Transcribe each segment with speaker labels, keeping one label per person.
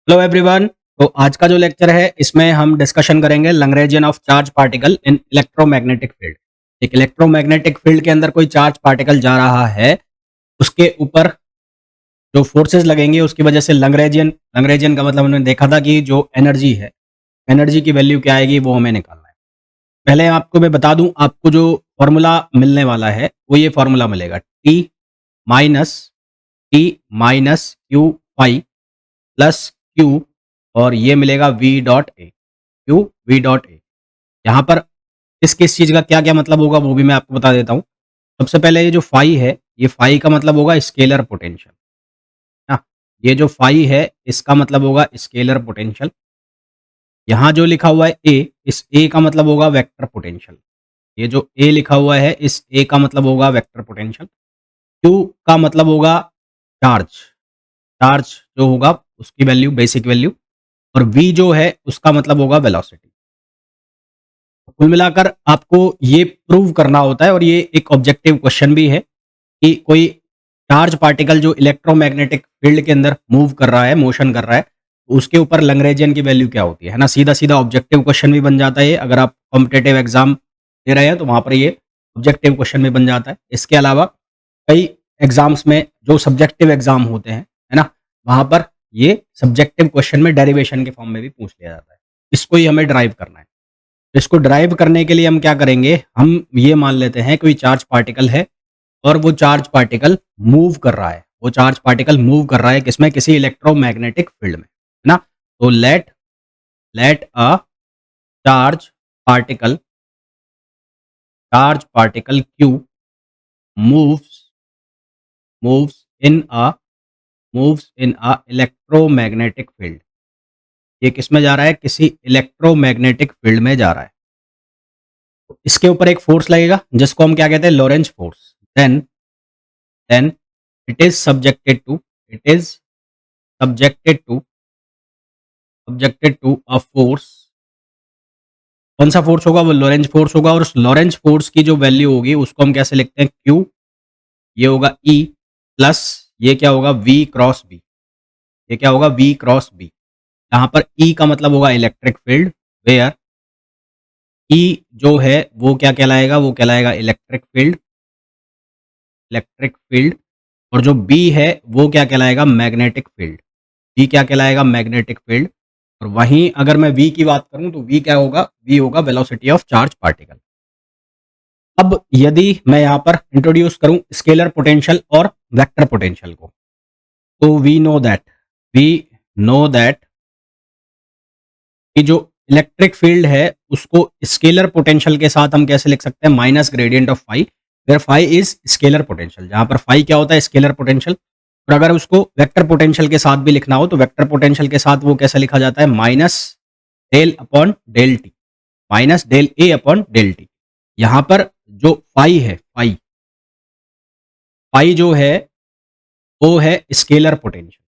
Speaker 1: Hello everyone. तो आज का जो लेक्चर है इसमें हम डिस्कशन करेंगे Lagrangian of charge particle in electromagnetic field. एक इलेक्ट्रोमैग्नेटिक फील्ड के अंदर कोई चार्ज पार्टिकल जा रहा है, उसके ऊपर जो फोर्सेस लगेंगे उसकी वजह से लैग्रेंजियन लैग्रेंजियन का मतलब हमने देखा था कि जो एनर्जी है, एनर्जी की वैल्यू क्या आएगी वो हमें निकालना है। पहले आपको मैं बता दूं, आपको जो फॉर्मूला मिलने वाला है वो ये फॉर्मूला मिलेगा minus T minus Q pi plus Q, और ये मिलेगा we dot A, Q v dot ए। यहाँ पर किस किस चीज़ का क्या क्या मतलब होगा वो भी मैं आपको बता देता हूँ। सबसे पहले ये जो फाई है, ये फाई का मतलब होगा स्केलर पोटेंशियल। ना, ये जो फाई है इसका मतलब होगा स्केलर पोटेंशियल। यहाँ जो लिखा हुआ है ए, इस ए का मतलब होगा वेक्टर पोटेंशियल। ये जो ए लिखा हुआ है इस ए का मतलब होगा वेक्टर पोटेंशियल। क्यू का मतलब होगा चार्ज, चार्ज जो होगा उसकी वैल्यू, बेसिक वैल्यू। और वी जो है उसका मतलब होगा वेलोसिटी। कुल मिलाकर आपको ये प्रूव करना होता है, और ये एक ऑब्जेक्टिव क्वेश्चन भी है कि कोई चार्ज पार्टिकल जो इलेक्ट्रोमैग्नेटिक फील्ड के अंदर मूव कर रहा है, मोशन कर रहा है, तो उसके ऊपर लैग्रेंजियन की वैल्यू क्या होती है ना। सीधा सीधा ऑब्जेक्टिव क्वेश्चन भी बन जाता है ये। अगर आप कॉम्पिटिटिव एग्जाम दे रहे हैं तो वहां पर ये ऑब्जेक्टिव क्वेश्चन भी बन जाता है। इसके अलावा कई एग्जाम्स में जो सब्जेक्टिव एग्जाम होते हैं, है ना, वहां पर ये सब्जेक्टिव क्वेश्चन में डेरिवेशन के फॉर्म में भी पूछ लिया जाता है। इसको ही हमें ड्राइव करना है। इसको ड्राइव करने के लिए हम क्या करेंगे, हम ये मान लेते हैं कोई चार्ज पार्टिकल है और वो चार्ज पार्टिकल मूव कर रहा है। वो चार्ज पार्टिकल मूव कर रहा है किसमें, किसी इलेक्ट्रोमैग्नेटिक फील्ड में, है ना। तो let let a charge particle q moves moves in a electromagnetic field. ये किसमें जा रहा है, किसी इलेक्ट्रोमैग्नेटिक फील्ड में जा रहा है। तो इसके ऊपर एक फोर्स लगेगा जिसको हम क्या कहते हैं, Lorentz force. Then then it is subjected to it is subjected to a force. कौन सा फोर्स होगा, वो लोरेंज फोर्स होगा। और उस लोरेंज फोर्स की जो वैल्यू होगी उसको हम कैसे लिखते हैं, क्यू, ये होगा ई, प्लस ये क्या होगा, वी क्रॉस बी। ये क्या होगा, वी क्रॉस बी। यहाँ पर ई का मतलब होगा इलेक्ट्रिक फील्ड, वेयर ई जो है वो क्या कहलाएगा, वो कहलाएगा इलेक्ट्रिक फील्ड। और जो बी है वो क्या कहलाएगा, मैग्नेटिक फील्ड। बी क्या कहलाएगा, मैग्नेटिक फील्ड। और वहीं अगर मैं वी की बात करूं तो वी क्या होगा, वी होगा वेलोसिटी ऑफ चार्ज पार्टिकल। अब यदि मैं यहां पर इंट्रोड्यूस करूं स्केलर पोटेंशियल और वेक्टर पोटेंशियल को, तो वी नो दैट कि जो इलेक्ट्रिक फील्ड है उसको स्केलर पोटेंशियल के साथ हम कैसे लिख सकते हैं, minus gradient of phi, where phi is scalar potential. जहां पर फाई क्या होता है, स्केलर पोटेंशियल। और अगर उसको वेक्टर पोटेंशियल के साथ भी लिखना हो तो वेक्टर पोटेंशियल के साथ वो कैसे लिखा जाता है, minus del upon del T, minus del A upon del T. यहां पर जो फाई है, फाई फाई जो है वो है स्केलर पोटेंशियल।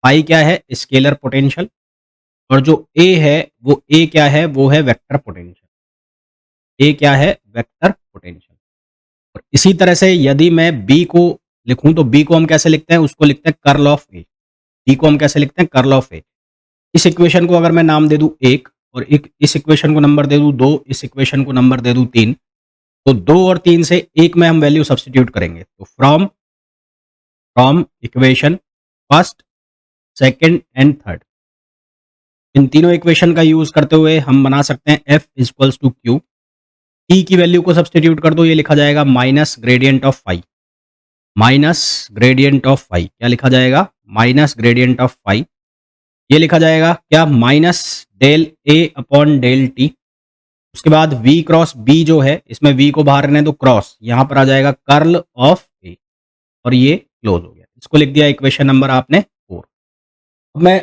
Speaker 1: फाई क्या है, स्केलर पोटेंशियल। और जो ए है, वो ए क्या है, वो है वेक्टर पोटेंशियल। ए क्या है, वेक्टर पोटेंशियल। और इसी तरह से यदि मैं बी को लिखूं तो बी को हम कैसे लिखते हैं, उसको लिखते हैं कर्ल ऑफ ए। बी को हम कैसे लिखते हैं, कर्ल ऑफ ए। इस इक्वेशन को अगर मैं नाम दे दूं एक, और एक इस इक्वेशन को नंबर दे दूं दो, इस इक्वेशन को नंबर दे दूं तीन, तो दो और तीन से एक में हम वैल्यू सब्स्टिट्यूट करेंगे। तो from from equation first, second and third, इन तीनों इक्वेशन का यूज करते हुए हम बना सकते हैं F equals to q. T की वैल्यू को सब्स्टिट्यूट कर दो, ये लिखा जाएगा minus gradient of phi. Minus gradient of phi क्या लिखा जाएगा, माइनस ग्रेडियंट ऑफ फाई। ये लिखा जाएगा क्या, minus del A upon del t. उसके बाद v क्रॉस b जो है, इसमें v को बाहर रहने दो, क्रॉस यहां पर आ जाएगा कर्ल ऑफ ए। और ये क्लोज हो गया। इसको लिख दिया इक्वेशन नंबर आपने 4। अब मैं,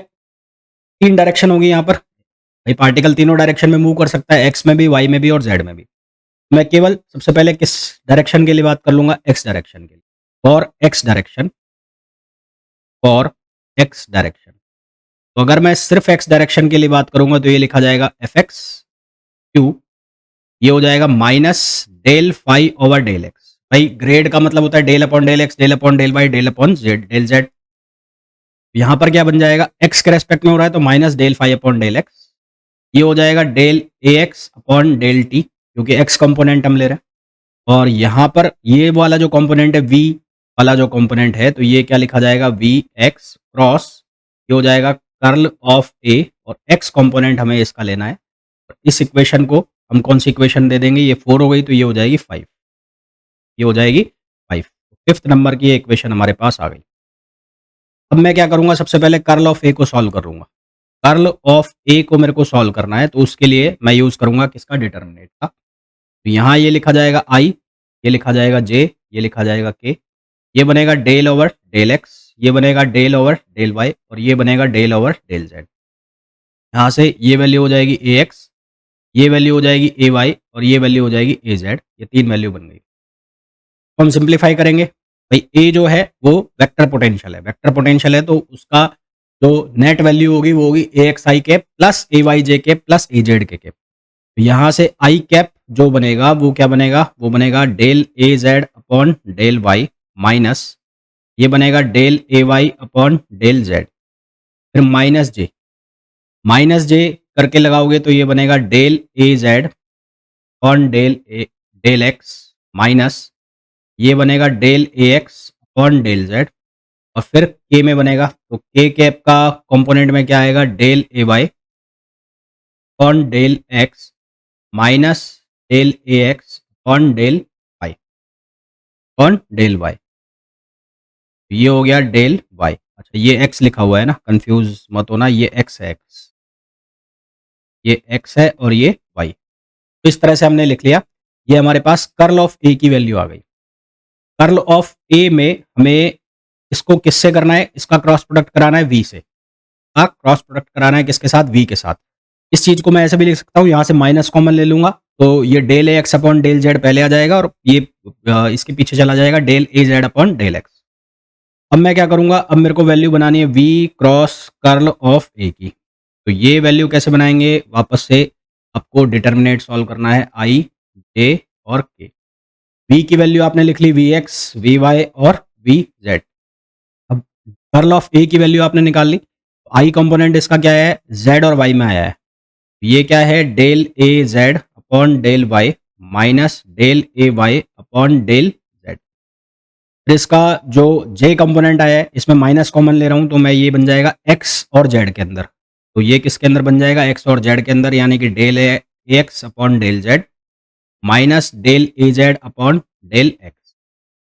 Speaker 1: तीन डायरेक्शन होगी यहाँ पर, भाई पार्टिकल तीनों डायरेक्शन में मूव कर सकता है, एक्स में भी, वाई में भी और जेड में भी। मैं केवल सबसे पहले किस डायरेक्शन के लिए बात कर लूंगा, एक्स डायरेक्शन के लिए। For x direction, for x direction. तो अगर मैं सिर्फ एक्स डायरेक्शन के लिए बात करूंगा तो ये लिखा जाएगा एफ एक्स क्यू, ये हो जाएगा minus del phi over del x. भाई ग्रेड का मतलब होता है del upon del x, del upon del Y, del upon z, del z. यहाँ पर क्या बन जाएगा, एक्स के रेस्पेक्ट में हो रहा है तो minus del phi upon del x, ये हो जाएगा del A x upon del t, क्योंकि एक्स कंपोनेंट हम ले रहे हैं। और यहाँ पर ये वाला जो कंपोनेंट है, वी वाला जो कंपोनेंट है, तो ये क्या लिखा जाएगा, वी एक्स क्रॉस, ये हो जाएगा कर्ल ऑफ ए, और एक्स कंपोनेंट हमें इसका लेना है। तो इस इक्वेशन को हम कौन सी इक्वेशन दे देंगे, ये 4 हो गई तो ये हो जाएगी 5, ये हो जाएगी 5। फिफ्थ नंबर की ये इक्वेशन हमारे पास आ गई। अब मैं क्या करूँगा, सबसे पहले कर्ल ऑफ ए को सॉल्व करूँगा। कर्ल ऑफ ए को मेरे को सॉल्व करना है, तो उसके लिए मैं यूज़ करूँगा किसका, डिटर्मिनेंट का। तो यहाँ ये लिखा जाएगा आई, ये लिखा जाएगा जे, ये लिखा जाएगा के, ये बनेगा डेल ओवर डेल एक्स, ये बनेगा डेल ओवर डेल वाई, और ये बनेगा डेल ओवर डेल जेड। यहाँ से ये वैल्यू हो जाएगी ए एक्स, ये वैल्यू हो जाएगी ए वाई, और ये वैल्यू हो जाएगी ए जेड। ये 3 वैल्यू बन गई। तो हम सिंप्लीफाई करेंगे। भाई ए जो है वो वेक्टर पोटेंशियल है, वेक्टर पोटेंशियल है तो उसका जो नेट वैल्यू होगी वो होगी ए एक्स आई कैप प्लस ए वाई जे कैप प्लस ए जेड के कैप। तो यहाँ से आई कैप जो बनेगा वो क्या बनेगा, वो बनेगा del A Z upon del Y minus, ये बनेगा del A Y upon del Z, फिर माइनस जे करके लगाओगे तो ये बनेगा del A Z upon del x minus, ये बनेगा del A x upon del Z, और फिर के में बनेगा तो के कैप का कंपोनेंट में क्या आएगा, del A Y upon del x minus del A x upon del Y upon del Y. ये हो गया डेल वाई। अच्छा ये एक्स लिखा हुआ है ना, कंफ्यूज मत होना, ये एक्स है, एक्स, ये एक्स है और ये वाई। तो इस तरह से हमने लिख लिया। ये हमारे पास कर्ल ऑफ ए की वैल्यू आ गई। कर्ल ऑफ ए में हमें इसको किससे करना है, इसका क्रॉस प्रोडक्ट कराना है वी से, क्रॉस प्रोडक्ट कराना है किसके साथ, वी के साथ। इस चीज़ को मैं ऐसे भी लिख सकता हूँ, यहाँ से माइनस कॉमन ले लूँगा तो ये del A x upon del Z पहले आ जाएगा, और ये इसके पीछे चला जाएगा del A Z upon del x. अब मैं क्या करूँगा, अब मेरे को वैल्यू बनानी है वी क्रॉस कर्ल ऑफ ए की। तो ये वैल्यू कैसे बनाएंगे, वापस से आपको डिटर्मिनेंट सॉल्व करना है आई जे और के। वी की वैल्यू आपने लिख ली वी एक्स वी वाई और वी जेड। अब कर्ल ऑफ ए की वैल्यू आपने निकाल ली। आई कंपोनेंट इसका क्या है, जेड और वाई में आया है। ये क्या है, del A Z upon del Y minus del A Y upon del Z. फिर इसका जो जे कंपोनेंट आया है इसमें माइनस कॉमन ले रहा हूं तो मैं ये बन जाएगा एक्स और जेड के अंदर। तो ये किसके अंदर बन जाएगा, एक्स और जेड के अंदर, यानी कि del A x upon del Z minus del A Z upon del x.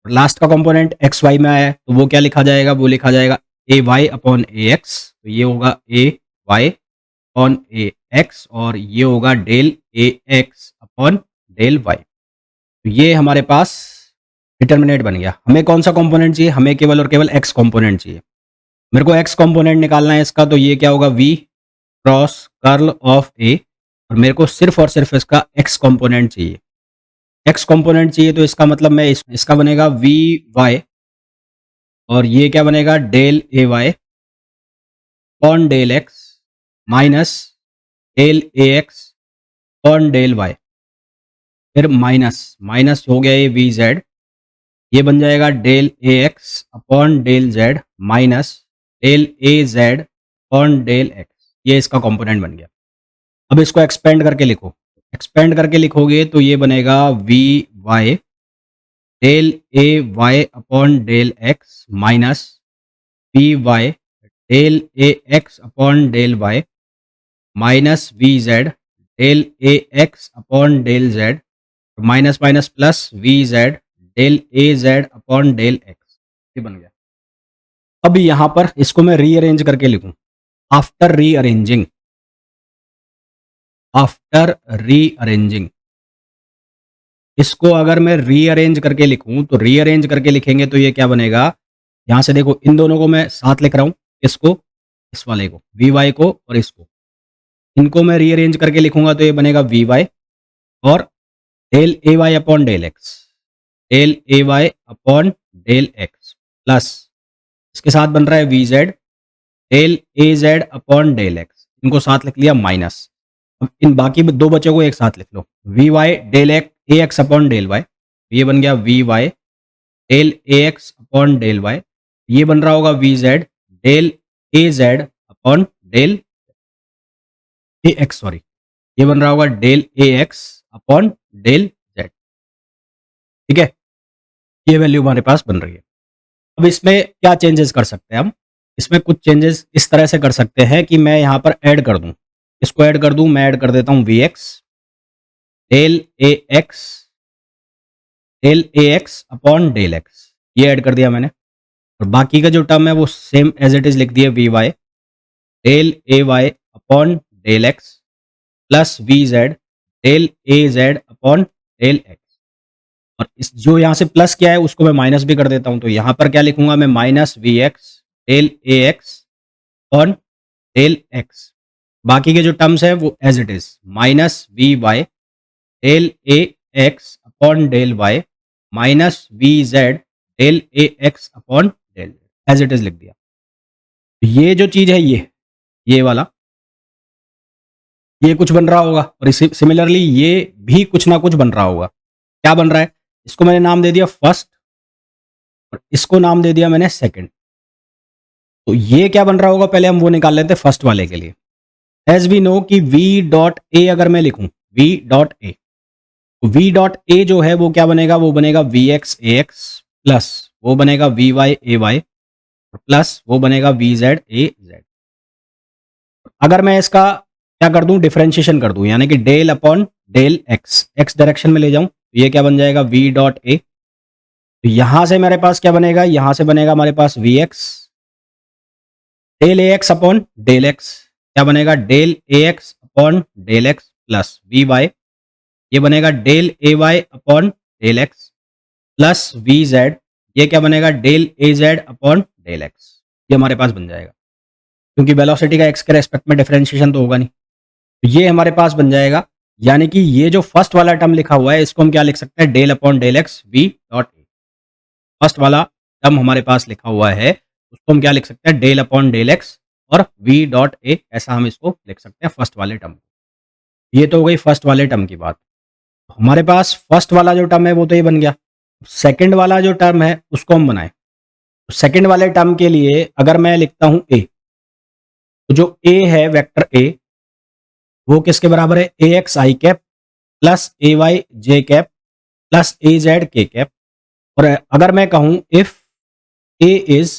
Speaker 1: और लास्ट का कंपोनेंट एक्स वाई में आया है तो वो क्या लिखा जाएगा, वो लिखा जाएगा ए वाई अपॉन ए एक्स। तो ये होगा ए वाई अपॉन ए एक्स, और ये होगा del A x upon del Y. तो ये हमारे पास डिटर्मिनेंट बन गया। हमें कौन सा कंपोनेंट चाहिए, हमें केवल और केवल एक्स कंपोनेंट चाहिए। मेरे को एक्स कंपोनेंट निकालना है इसका, तो ये क्या होगा, वी क्रॉस कर्ल ऑफ ए, और मेरे को सिर्फ और सिर्फ इसका एक्स कंपोनेंट चाहिए। एक्स कंपोनेंट चाहिए तो इसका मतलब मैं इसका बनेगा वी वाई, और ये क्या बनेगा, del A Y upon del x minus del A x upon del Y, फिर माइनस माइनस हो गया ये वी जेड, ये बन जाएगा del A x upon del Z minus del A Z upon del x. ये इसका कंपोनेंट बन गया। अब इसको एक्सपेंड करके लिखो, एक्सपेंड करके लिखोगे तो ये बनेगा we Y del A Y upon del x minus v Y del A x upon del Y minus v Z del A x upon del Z minus minus plus V Z del A Z upon del x. ये बन गया। अब यहाँ पर इसको मैं rearrange करके लिखूं, आफ्टर रीअरेंजिंग, आफ्टर रीअरेंजिंग, इसको अगर मैं रीअरेंज करके लिखूं तो रीअरेंज करके लिखेंगे तो ये क्या बनेगा, यहाँ से देखो इन दोनों को मैं साथ लिख रहा हूँ, इसको, इस वाले को वी वाई को और इसको, इनको मैं रीअरेंज करके लिखूंगा तो ये बनेगा वी वाई और del A Y upon del x, del A Y upon del x plus इसके साथ बन रहा है V Z del A Z upon del X, इनको साथ लिख लिया माइनस। अब इन बाकी दो बच्चों को एक साथ लिख लो, V Y del A x upon del Y, ये बन गया V Y del A x upon del Y, ये बन रहा होगा V Z del A Z upon del A X, sorry, ये बन रहा होगा del A x upon del Z. ठीक है, ये वैल्यू हमारे पास बन रही है। अब इसमें क्या चेंजेस कर सकते हैं हम? इसमें कुछ चेंजेस इस तरह से कर सकते हैं कि मैं यहाँ पर ऐड कर दूँ, इसको ऐड कर दूँ, मैं ऐड कर देता हूँ v x del A x, del A x upon del x, ये ऐड कर दिया मैंने। और बाकी का जो टर्म है वो सेम एज इट इज लिख दिया, v Y del A Y upon del x plus V Z del A Z upon del x. और इस जो यहाँ से प्लस किया है उसको मैं माइनस भी कर देता हूँ, तो यहाँ पर क्या लिखूंगा मैं, minus v x del A x upon del x. बाकी के जो टर्म्स है वो as it is, minus v Y del A x upon del Y minus v Z del A x upon del, as it is लिख दिया। तो ये जो चीज है, ये वाला, ये कुछ बन रहा होगा, और इसी सिमिलरली ये भी कुछ ना कुछ बन रहा होगा। क्या बन रहा है? इसको मैंने नाम दे दिया फर्स्ट और इसको नाम दे दिया मैंने सेकंड। तो ये क्या बन रहा होगा, पहले हम वो निकाल लेते हैं फर्स्ट वाले के लिए। एज वी नो कि v डॉट ए अगर मैं लिखूं, v डॉट ए, तो v डॉट ए जो है वो क्या बनेगा, वो बनेगा v x A x plus वो बनेगा we Y A Y plus वो बनेगा वी जेड ए जेड। अगर मैं इसका क्या कर दूं, डिफरेंशिएशन कर दूं, यानी कि del upon del x, x direction में ले जाऊं, तो ये क्या बन जाएगा, v डॉट ए। तो यहां से मेरे पास क्या बनेगा, यहां से बनेगा हमारे पास V x del A x upon del X, क्या बनेगा, del A x upon del x plus V Y, ये बनेगा del A Y upon del x plus we Z, ये क्या बनेगा, del A Z upon del x. ये हमारे पास बन जाएगा, क्योंकि वेलोसिटी का एक्स के रेस्पेक्ट में डिफरेंशिएशन तो होगा नहीं। तो ये हमारे पास बन जाएगा, यानी कि ये जो फर्स्ट वाला टर्म लिखा हुआ है इसको हम क्या लिख सकते हैं, del upon del x v dot A. First वाला टर्म हमारे पास लिखा हुआ है उसको हम क्या लिख सकते हैं, डेल अपॉन डेल एक्स और वी डॉट ए, ऐसा हम इसको लिख सकते हैं फर्स्ट वाले टर्म। ये तो हो गई फर्स्ट वाले टर्म की बात। हमारे पास फर्स्ट वाला जो टर्म है वो तो ये बन गया। सेकंड वाला जो टर्म है उसको हम बनाएं, तो सेकंड वाले टर्म के लिए अगर मैं लिखता हूं ए, तो जो ए है वेक्टर ए वो किसके बराबर है, ए एक्स आई कैप प्लस ए वाई जे कैप प्लस ए जेड के कैप। और अगर मैं कहूं if A is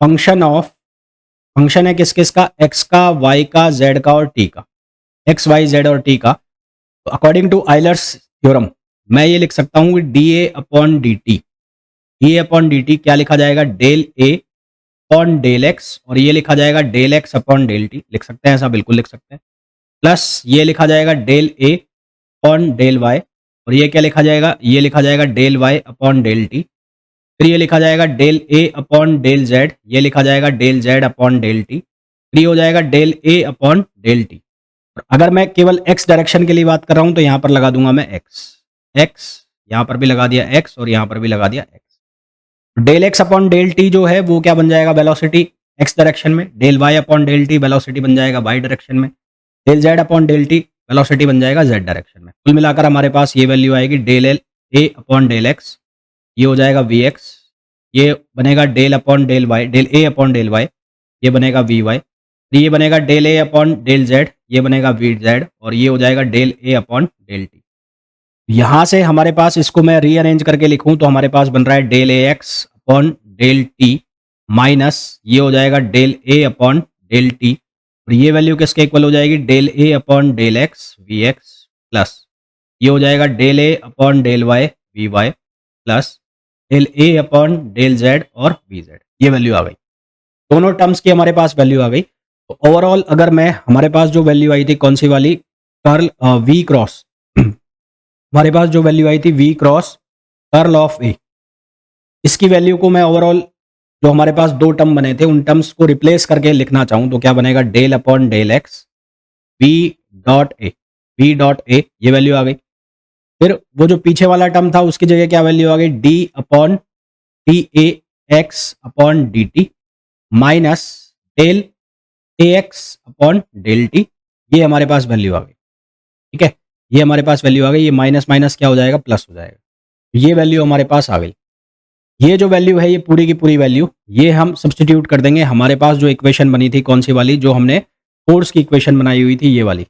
Speaker 1: function of, function है किस किस का, एक्स का, वाई का, जेड का और टी का, एक्स वाई जेड और टी का, तो अकॉर्डिंग टू आइलर्स थ्योरम मैं ये लिख सकता हूँ d A upon D t, d A upon D t क्या लिखा जाएगा, del A upon del x, और ये लिखा जाएगा del x upon del t, लिख सकते हैं ऐसा, बिल्कुल लिख सकते हैं, प्लस ये लिखा जाएगा del A upon del y, और ये क्या लिखा जाएगा, ये लिखा जाएगा del Y upon del t, फिर ये लिखा जाएगा del A upon del Z, ये लिखा जाएगा del z upon del t, फिर ये हो जाएगा del A upon del T. और अगर मैं केवल एक्स डायरेक्शन के लिए बात कर रहा हूं तो यहां पर लगा दूंगा मैं एक्स, एक्स यहां पर भी लगा दिया एक्स और यहां पर भी लगा दिया x. Del x upon del t जो है वो क्या बन जाएगा, वेलोसिटी एक्स डायरेक्शन में, del Y upon del t velocity बन जाएगा वाई डायरेक्शन में, del z upon del t velocity बन जाएगा जेड डायरेक्शन में। कुल मिलाकर हमारे पास ये वैल्यू आएगी del L A upon del x, ये हो जाएगा वी एक्स, ये बनेगा del upon del Y, del A upon del Y, ये बनेगा वी वाई, ये बनेगा del A upon del Z, ये बनेगा वी जेड, और ये हो जाएगा del A upon del T. यहाँ से हमारे पास इसको मैं रीअरेंज करके लिखूं तो हमारे पास बन रहा है del A x upon del T minus ये हो जाएगा del A upon del T, और ये वैल्यू किसके इक्वल हो जाएगी, del A upon del x V X plus ये हो जाएगा del A upon del Y V Y plus del A upon del Z और वी जेड। ये वैल्यू आ गई, दोनों टर्म्स की हमारे पास वैल्यू आ गई। तो ओवरऑल अगर मैं, हमारे पास जो वैल्यू आई थी कौन सी वाली, कर्ल वी क्रॉस हमारे पास जो वैल्यू आई थी वी क्रॉस कर्ल ऑफ ए, इसकी वैल्यू को मैं ओवरऑल जो हमारे पास दो टर्म बने थे उन टर्म्स को रिप्लेस करके लिखना चाहूं तो क्या बनेगा, del upon del x v dot A, v dot A, ये वैल्यू आ गई। फिर वो जो पीछे वाला टर्म था उसकी जगह क्या वैल्यू आ गई, d upon d A x upon D t minus del A x upon del t, ये हमारे पास वैल्यू आ गई। ठीक है, ये हमारे पास वैल्यू आ गई, ये माइनस माइनस क्या हो जाएगा, प्लस हो जाएगा। ये वैल्यू हमारे पास आ गई। ये जो वैल्यू है, ये पूरी की पूरी वैल्यू, ये हम सब्स्टिट्यूट कर देंगे। हमारे पास जो इक्वेशन बनी थी, कौन सी वाली, जो हमने फोर्स की इक्वेशन बनाई हुई थी, ये वाली,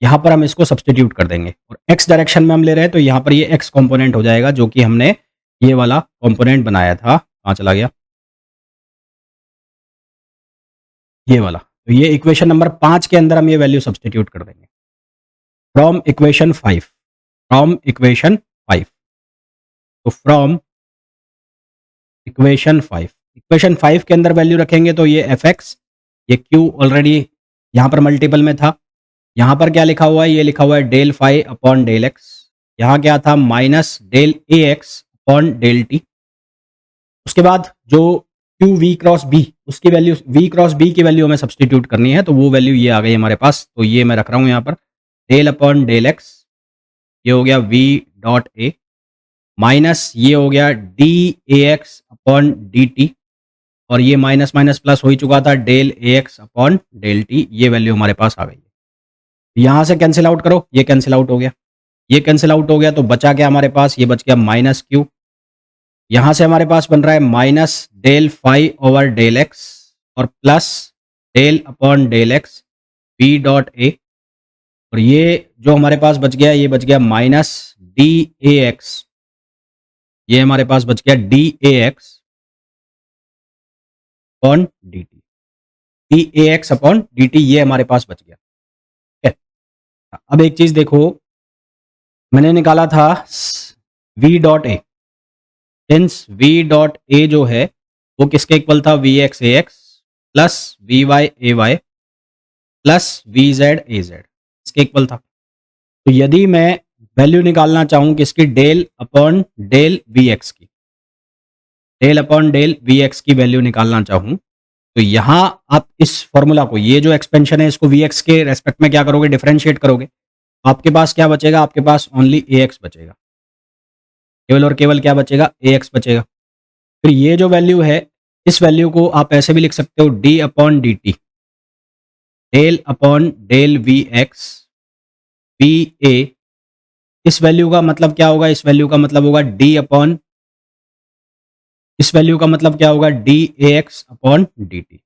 Speaker 1: यहाँ पर हम इसको सब्स्टिट्यूट कर देंगे और एक्स डायरेक्शन में हम ले रहे हैं, तो यहाँ पर ये एक्स कंपोनेंट हो जाएगा, जो कि हमने ये वाला कंपोनेंट बनाया था। कहाँ चला गया ये वाला? तो ये इक्वेशन नंबर 5 के अंदर हम ये वैल्यू सब्स्टिट्यूट कर देंगे। फ्रॉम इक्वेशन 5, फ्रॉम इक्वेशन 5, तो फ्रॉम इक्वेशन 5 के अंदर वैल्यू रखेंगे, तो ये एफ एक्स, ये क्यू ऑलरेडी यहाँ पर मल्टीपल में था। यहाँ पर क्या लिखा हुआ है? ये लिखा हुआ है del phi upon del x. यहाँ क्या था? Minus del A x upon del t. उसके बाद जो क्यू वी क्रॉस बी, उसकी वैल्यू, वी क्रॉस बी की वैल्यू हमें सब्स्टिट्यूट करनी है, तो वो वैल्यू ये आ गई हमारे पास। तो ये मैं रख रहा हूँ यहाँ पर, डेल अपॉन डेल एक्स, ये हो गया वी डॉट ए, माइनस ये हो गया D A x upon D T, और ये माइनस माइनस प्लस हो ही चुका था, del A x upon del t. ये वैल्यू हमारे पास आ गई। यहाँ से कैंसिल आउट करो, ये कैंसिल आउट हो गया, ये कैंसिल आउट हो गया, तो बचा क्या हमारे पास? ये बच गया माइनस क्यू। यहाँ से हमारे पास बन रहा है minus del phi over del x और plus del upon del X B dot A, और ये जो हमारे पास बच गया, ये बच गया माइनस डी ए एक्स, ये हमारे पास बच गया D A x upon D t, d A x upon D t, ये हमारे पास बच गया। ठीक है, अब एक चीज देखो, मैंने निकाला था V dot A, since V dot A जो है वो किसके इक्वल था? V x A x plus V Y A Y plus we Z A Z, इसके इक्वल था। तो यदि मैं वैल्यू निकालना चाहूं किसकी? Del upon del we X की, del upon del we X की वैल्यू निकालना चाहूं, तो यहां आप इस फॉर्मूला को, ये जो एक्सपेंशन है, इसको वी एक्स के रेस्पेक्ट में क्या करोगे? डिफरेंशिएट करोगे। आपके पास क्या बचेगा? आपके पास ओनली ए एक्स बचेगा, केवल और केवल क्या बचेगा? ए एक्स बचेगा। फिर ये जो वैल्यू है, इस वैल्यू को आप ऐसे भी लिख सकते हो, d upon D t, del upon del we x v A. इस वैल्यू का मतलब क्या होगा? इस वैल्यू का मतलब होगा डी अपॉन, इस वैल्यू का मतलब क्या होगा? D A x upon D t.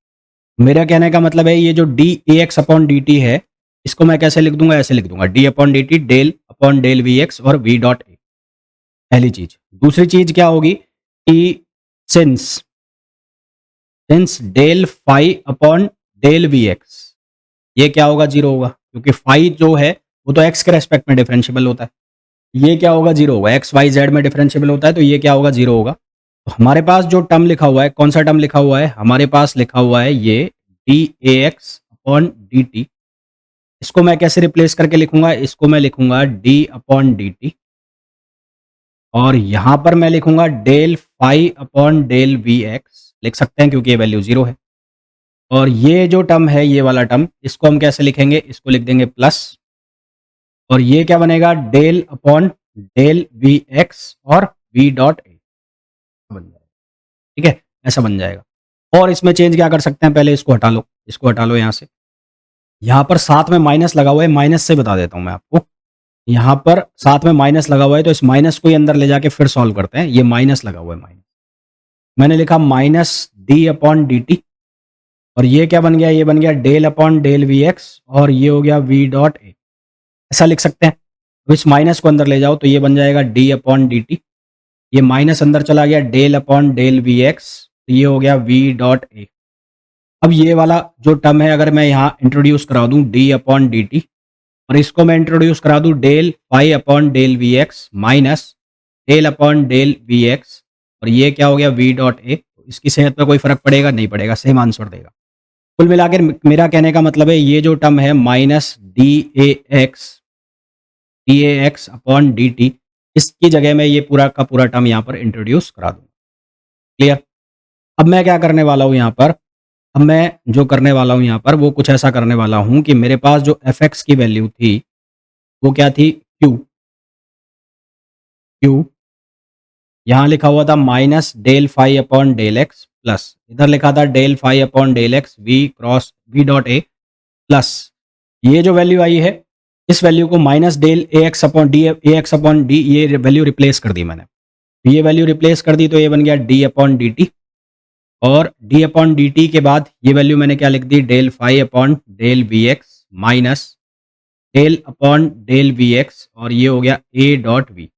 Speaker 1: मेरा कहने का मतलब है, ये जो d A x upon D t है, इसको मैं कैसे लिख दूंगा? ऐसे लिख दूंगा, d upon D t del upon del we x और वी डॉट ए, पहली चीज। दूसरी चीज क्या होगी कि since, since del phi upon del we x, ये क्या होगा? जीरो होगा, क्योंकि फाई जो है वो तो एक्स के रेस्पेक्ट में डिफरेंशिएबल होता है। ये क्या होगा? जीरो होगा, एक्स वाई जेड में डिफरेंशिएबल होता है, तो ये क्या होगा? जीरो होगा। तो हमारे पास जो टर्म लिखा हुआ है, कौन सा टर्म लिखा हुआ है? हमारे पास लिखा हुआ है ये D A x upon D T. इसको मैं कैसे रिप्लेस करके लिखूंगा? इसको मैं लिखूंगा डी अपॉन डी टी, और यहां पर मैं लिखूंगा del phi upon del we x, लिख सकते हैं क्योंकि ये वैल्यू जीरो है। और ये जो टर्म है, ये वाला टर्म, इसको हम कैसे लिखेंगे? इसको लिख देंगे प्लस, और ये क्या बनेगा? Del upon del we x और वी डॉट ए बन जाएगा। ठीक है, ऐसा बन जाएगा। और इसमें चेंज क्या कर सकते हैं? पहले इसको हटा लो, इसको हटा लो यहाँ से। यहाँ पर साथ में माइनस लगा हुआ है, माइनस से बता देता हूँ मैं आपको। यहाँ पर साथ में माइनस लगा हुआ है, तो इस माइनस को ही अंदर ले जाके फिर सॉल्व करते हैं। ये माइनस लगा हुआ है, माइनस, मैंने लिखा minus d upon D T, और ये क्या बन गया? ये बन गया del upon del we x, और ये हो गया वी डॉट ए, ऐसा लिख सकते हैं। तो इस माइनस को अंदर ले जाओ, तो ये बन जाएगा डी अपॉन डी टी, ये माइनस अंदर चला गया, del upon del we x, तो ये हो गया वी डॉट ए। अब ये वाला जो टर्म है, अगर मैं यहाँ इंट्रोड्यूस करा दूँ डी अपॉन डी टी, और इसको मैं इंट्रोड्यूस करा दूँ del phi upon del we x minus del upon del we x, और ये क्या हो गया? V dot A. तो इसकी सेहत पर कोई फर्क पड़ेगा? नहीं पड़ेगा, सेम आंसर देगा। कुल मिलाकर मेरा कहने का मतलब है, ये जो टर्म है minus D A x upon D T, इसकी जगह में ये पूरा का पूरा टर्म यहाँ पर इंट्रोड्यूस करा दूँ। क्लियर? अब मैं क्या करने वाला हूँ यहाँ पर? अब मैं जो करने वाला हूँ यहाँ पर, वो कुछ ऐसा करने वाला हूँ कि मेरे पास जो एफ एक्स की वैल्यू थी, वो क्या थी? क्यू, क्यू यहाँ लिखा हुआ था minus del phi upon del x, plus इधर लिखा था del phi upon del x v cross v dot A, plus ये जो वैल्यू आई है, इस वैल्यू को minus del A x upon d, A x upon d, ये वैल्यू रिप्लेस कर दी मैंने। ये वैल्यू रिप्लेस कर दी तो ये बन गया डी अपॉन डी टी, और डी अपॉन डी टी के बाद ये वैल्यू मैंने क्या लिख दी, del phi upon del we x minus del upon del we x, और ये हो गया ए डॉट वी,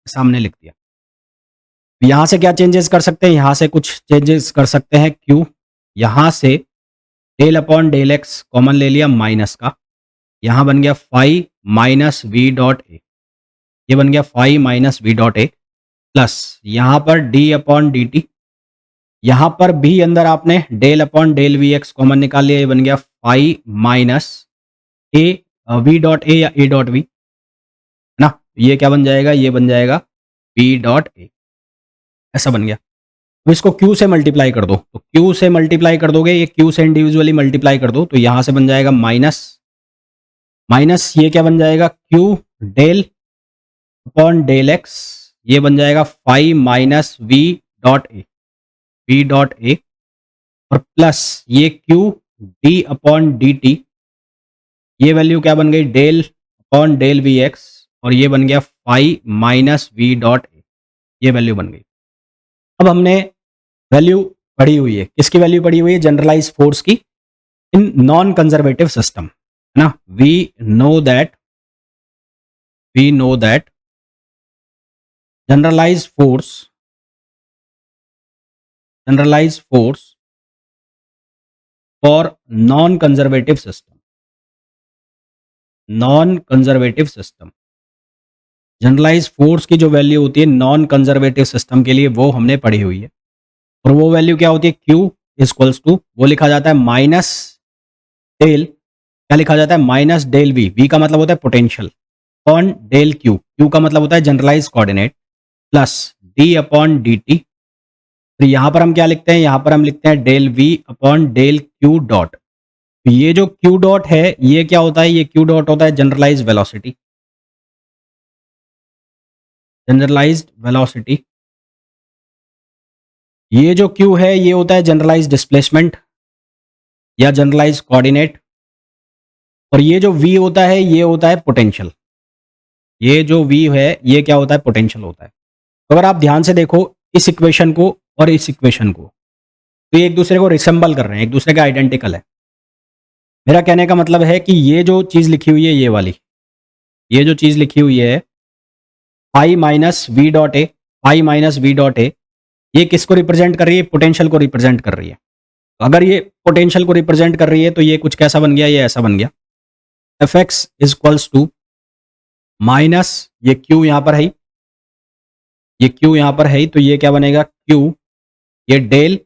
Speaker 1: सामने लिख दिया। यहाँ से क्या चेंजेस कर सकते हैं, यहाँ से कुछ चेंजेस कर सकते हैं, क्यू यहाँ से del upon del x common ले लिया माइनस का, यहाँ बन गया phi minus v dot A, ये बन गया phi minus v dot A, plus यहाँ पर डी अपॉन डी टी, यहाँ पर भी अंदर आपने del upon del we x common निकाल लिया, ये बन गया phi minus A v dot A या ए डॉट वी, है ना। ये क्या बन जाएगा, ये बन जाएगा वी डॉट ए, ऐसा बन गया। अब इसको क्यू से मल्टीप्लाई कर दो, तो क्यू से मल्टीप्लाई कर दोगे, ये क्यू से इंडिविजुअली मल्टीप्लाई कर दो, तो यहाँ से बन जाएगा माइनस माइनस, ये क्या बन जाएगा, q del upon del x, ये बन जाएगा phi minus v dot A, v dot A, और प्लस ये q d upon D t, ये वैल्यू क्या बन गई, del upon del we x, और ये बन गया phi minus v dot A, ये वैल्यू बन गई। अब हमने वैल्यू पढ़ी हुई है, किसकी वैल्यू पढ़ी हुई है, जनरलाइज फोर्स की इन नॉन कंजर्वेटिव सिस्टम, है ना। We know that generalize force for non conservative system, generalize force की जो वैल्यू होती है नॉन कंजर्वेटिव सिस्टम के लिए, वो हमने पढ़ी हुई है, और वो वैल्यू क्या होती है, Q इक्वल्स टू, वो लिखा जाता है माइनस डेल, क्या लिखा जाता है, माइनस डेल वी, वी का मतलब होता है potential, upon del q, q का मतलब होता है generalize coordinate, plus d upon D t, तो यहाँ पर हम क्या लिखते हैं, यहाँ पर हम लिखते हैं del v upon del q dot. तो ये जो क्यू डॉट है ये क्या होता है, ये क्यू डॉट होता है जनरलाइज वेलोसिटी, ये जो क्यू है ये होता है जनरलाइज डिस्प्लेसमेंट या जनरलाइज कोऑर्डिनेट, और ये जो वी होता है ये होता है पोटेंशियल, ये जो वी है ये क्या होता है, पोटेंशियल होता है। तो अगर आप ध्यान से देखो इस इक्वेशन को और इस इक्वेशन को, तो ये एक दूसरे को रिसेंबल कर रहे हैं, एक दूसरे के आइडेंटिकल है। मेरा कहने का मतलब है कि ये जो चीज़ लिखी हुई है, ये वाली, ये जो चीज़ लिखी हुई है phi minus v dot A, phi minus v dot A, ये किसको रिप्रेजेंट कर रही है, पोटेंशियल को रिप्रेजेंट कर रही है। तो अगर ये पोटेंशियल को रिप्रेजेंट कर रही है तो ये कुछ कैसा बन गया, ये ऐसा बन गया, F x is equals to minus, ये क्यू यहाँ पर है, ये क्यू यहाँ पर है, तो ये क्या बनेगा, क्यू, ये डेल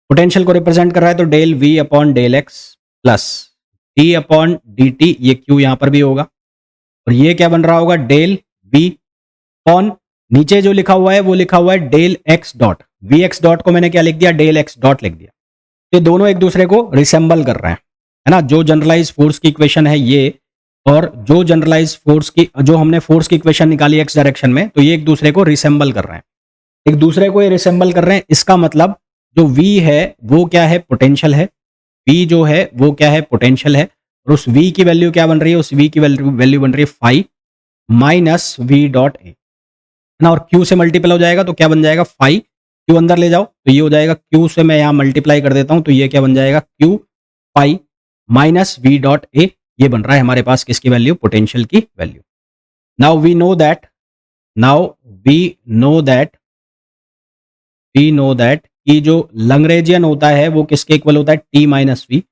Speaker 1: पोटेंशियल को रिप्रेजेंट कर रहा है तो del v upon del x, plus d upon D t, ये क्यू यहाँ पर भी होगा, और ये क्या बन रहा होगा, डेल वी अपॉन, नीचे जो लिखा हुआ है वो लिखा हुआ है del x dot, v x dot को मैंने क्या लिख दिया, डेल एक्स डॉट लिख दिया। ये दोनों एक दूसरे को रिसेंबल कर रहे हैं, है ना। जो जनरलाइज फोर्स की इक्वेशन है ये, और जो जनरलाइज फोर्स की, जो हमने फोर्स की इक्वेशन निकाली एक्स डायरेक्शन में, तो ये एक दूसरे को रिसेंबल कर रहे हैं, एक दूसरे को ये रिसेंबल कर रहे हैं। इसका मतलब जो V है वो क्या है, पोटेंशियल है, V जो है वो क्या है, पोटेंशियल है, और उस V की वैल्यू क्या बन रही है, उस V की वैल्यू बन रही है phi minus v dot A, ना, और Q से मल्टीपल हो जाएगा तो क्या बन जाएगा, फाई, Q अंदर ले जाओ तो ये हो जाएगा, Q से मैं यहाँ मल्टीप्लाई कर देता हूँ तो ये क्या बन जाएगा, Q phi minus v dot A, ये बन रहा है हमारे पास किसकी वैल्यू, पोटेंशियल की value. Now we know that कि जो लैग्रेंजियन होता है वो किसके इक्वल होता है, टी माइनस वी। तो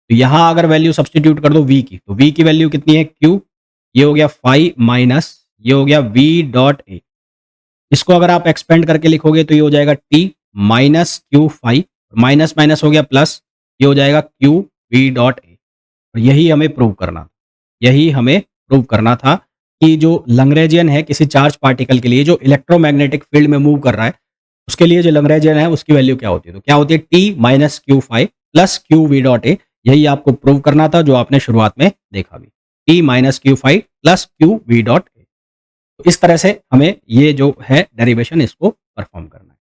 Speaker 1: यहाँ अगर वैल्यू सब्सटीट्यूट कर दो वी की, तो वी की वैल्यू कितनी है, क्यू, ये हो गया फाई माइनस, ये हो गया वी डॉट ए। इसको अगर आप एक्सपेंड करके लिखोगे तो ये हो जाएगा T minus q phi, minus minus हो गया प्लस, ये हो जाएगा क्यू वी डॉट ए। और यही हमें प्रूव करना था कि जो लैग्रेंजियन है किसी चार्ज पार्टिकल के लिए जो इलेक्ट्रोमैग्नेटिक फील्ड में मूव कर रहा है, उसके लिए जो लैग्रेंजियन है उसकी वैल्यू क्या होती है, तो क्या होती है, T minus q phi plus q v dot A. यही आपको प्रूव करना था जो आपने शुरुआत में देखा भी, T minus q phi plus q v dot A. तो इस तरह से हमें ये जो है डेरिवेशन इसको परफॉर्म करना है।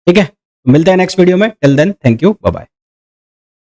Speaker 1: ठीक है, मिलते हैं नेक्स्ट वीडियो में, till then thank you, bye bye.